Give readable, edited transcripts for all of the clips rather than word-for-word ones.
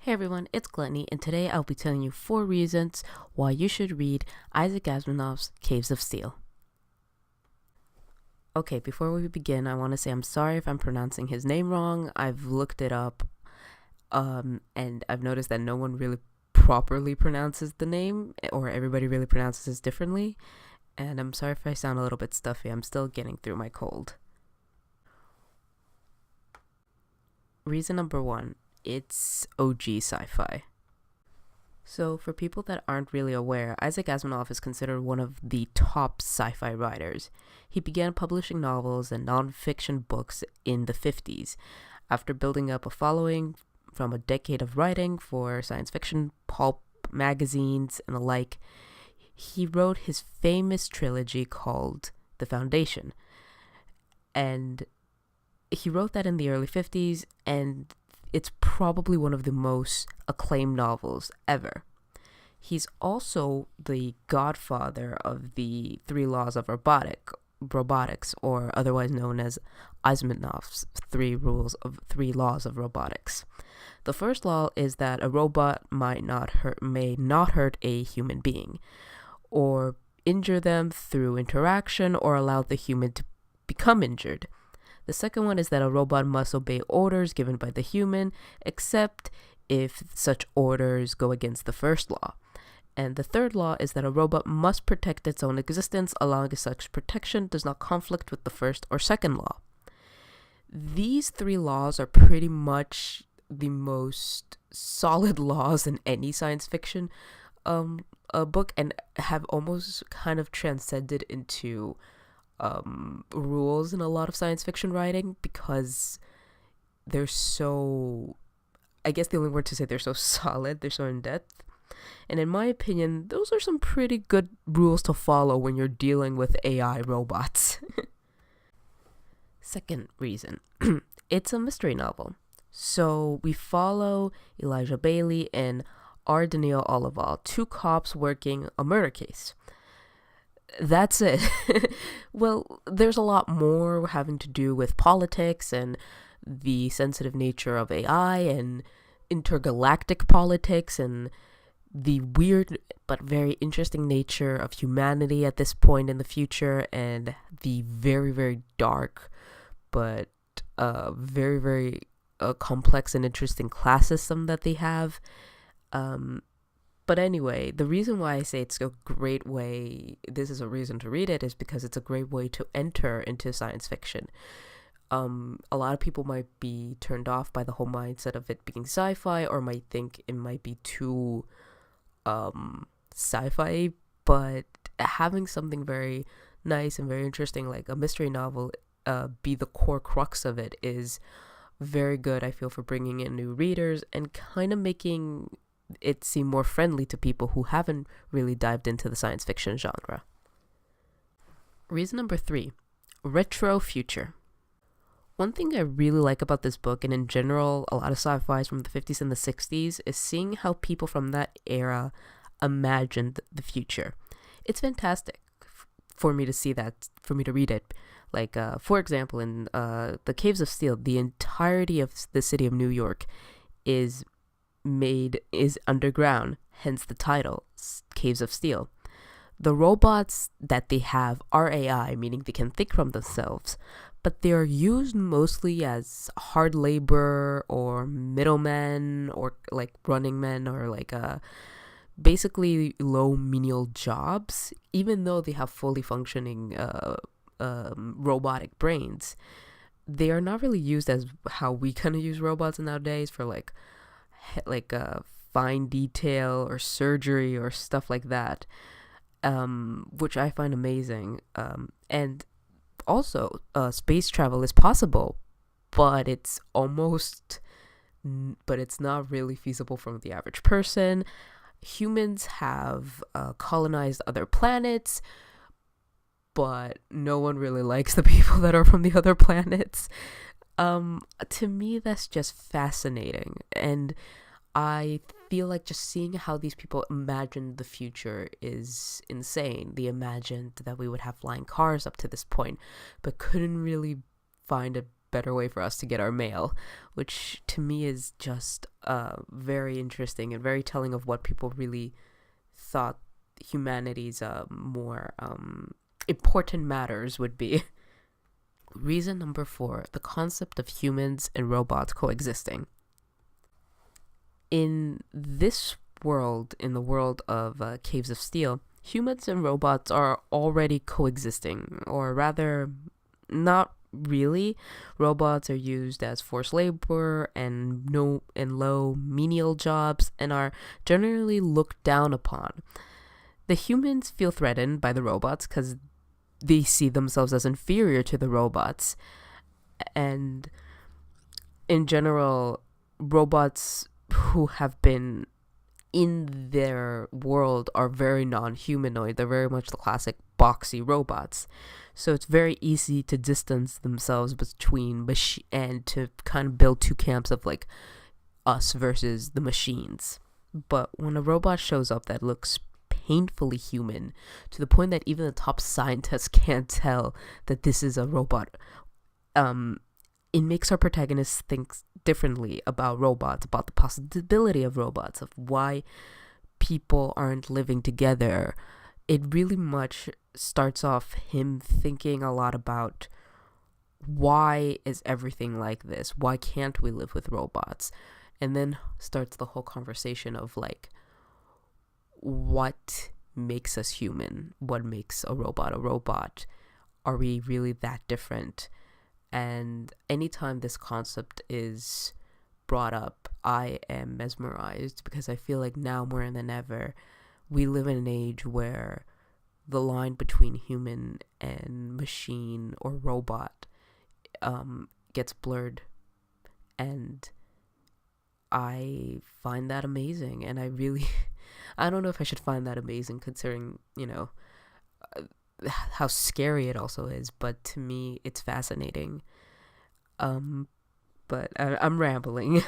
Hey everyone, it's Glenny, and today I'll be telling you 4 reasons why you should read Isaac Asimov's Caves of Steel. Okay, before we begin, I want to say I'm sorry if I'm pronouncing his name wrong. I've looked it up, and I've noticed that no one really properly pronounces the name, or everybody really pronounces it differently, and I'm sorry if I sound a little bit stuffy. I'm still getting through my cold. Reason number 1. It's OG sci-fi. So, for people that aren't really aware, Isaac Asimov is considered one of the top sci-fi writers. He began publishing novels and non-fiction books in the 50s, after building up a following from a decade of writing for science fiction, pulp magazines, and the like. He wrote his famous trilogy called The Foundation, and he wrote that in the early 50s, and it's probably one of the most acclaimed novels ever. He's also the godfather of the 3 laws of robotics, or otherwise known as Asimov's 3 laws of robotics. The first law is that a robot may not hurt a human being, or injure them through interaction, or allow the human to become injured. The second one is that a robot must obey orders given by the human, except if such orders go against the first law. And the third law is that a robot must protect its own existence, allowing such protection does not conflict with the first or second law. These 3 laws are pretty much the most solid laws in any science fiction book, and have almost kind of transcended into rules in a lot of science fiction writing, because they're so, I guess the only word to say, they're so solid, they're so in depth. And in my opinion, those are some pretty good rules to follow when you're dealing with AI robots. Second reason, it's a mystery novel. So we follow Elijah Bailey and R. Daniel Olival, 2 cops working a murder case. That's it. Well, there's a lot more having to do with politics and the sensitive nature of AI and intergalactic politics and the weird but very interesting nature of humanity at this point in the future, and the very, very dark but very, very complex and interesting class system that they have. But anyway, the reason why I say it's a great way, this is a reason to read it, is because it's a great way to enter into science fiction. A lot of people might be turned off by the whole mindset of it being sci-fi, or might think it might be too sci-fi, but having something very nice and very interesting like a mystery novel be the core crux of it is very good, I feel, for bringing in new readers and kind of making it seem more friendly to people who haven't really dived into the science fiction genre. Reason number 3, retro future. One thing I really like about this book, and in general a lot of sci-fis from the 50s and the 60s, is seeing how people from that era imagined the future. It's fantastic for me to see that, for me to read it. Like, for example, in The Caves of Steel, the entirety of the city of New York is underground, hence the title, Caves of Steel. The robots that they have are AI, meaning they can think from themselves, but they are used mostly as hard labor or middlemen, or like running men, or like basically low menial jobs, even though they have fully functioning robotic brains. They are not really used as how we kind of use robots nowadays for like fine detail or surgery or stuff like that, which I find amazing. And also, space travel is possible, but it's not really feasible for the average person. Humans have colonized other planets, but no one really likes the people that are from the other planets. To me, that's just fascinating, and I feel like just seeing how these people imagined the future is insane. They imagined that we would have flying cars up to this point, but couldn't really find a better way for us to get our mail, which to me is just very interesting and very telling of what people really thought humanity's more important matters would be. Reason number 4, the concept of humans and robots coexisting. In this world, in the world of Caves of Steel, humans and robots are already coexisting, or rather, not really. Robots are used as forced labor and low menial jobs and are generally looked down upon. The humans feel threatened by the robots because they see themselves as inferior to the robots. And in general, robots who have been in their world are very non-humanoid. They're very much the classic boxy robots. So it's very easy to distance themselves between and to kind of build two camps of like us versus the machines. But when a robot shows up that looks painfully human, to the point that even the top scientists can't tell that this is a robot, it makes our protagonists think differently about robots, about the possibility of robots, of why people aren't living together. It really much starts off him thinking a lot about why is everything like this? Why can't we live with robots? And then starts the whole conversation of like, what makes us human? What makes a robot a robot? Are we really that different? And anytime this concept is brought up, I am mesmerized, because I feel like now more than ever, we live in an age where the line between human and machine or robot gets blurred. And I find that amazing. And I don't know if I should find that amazing considering, how scary it also is, but to me it's fascinating. But I'm rambling.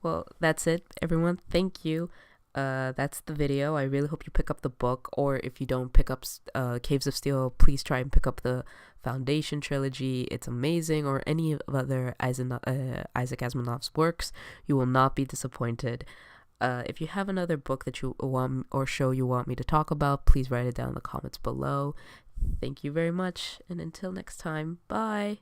Well, that's it, everyone. Thank you. That's the video. I really hope you pick up the book, or if you don't pick up Caves of Steel, please try and pick up the Foundation trilogy. It's amazing, or any of other Isaac Asimov's works. You will not be disappointed. If you have another book that you want, or show you want me to talk about, please write it down in the comments below. Thank you very much, and until next time, bye!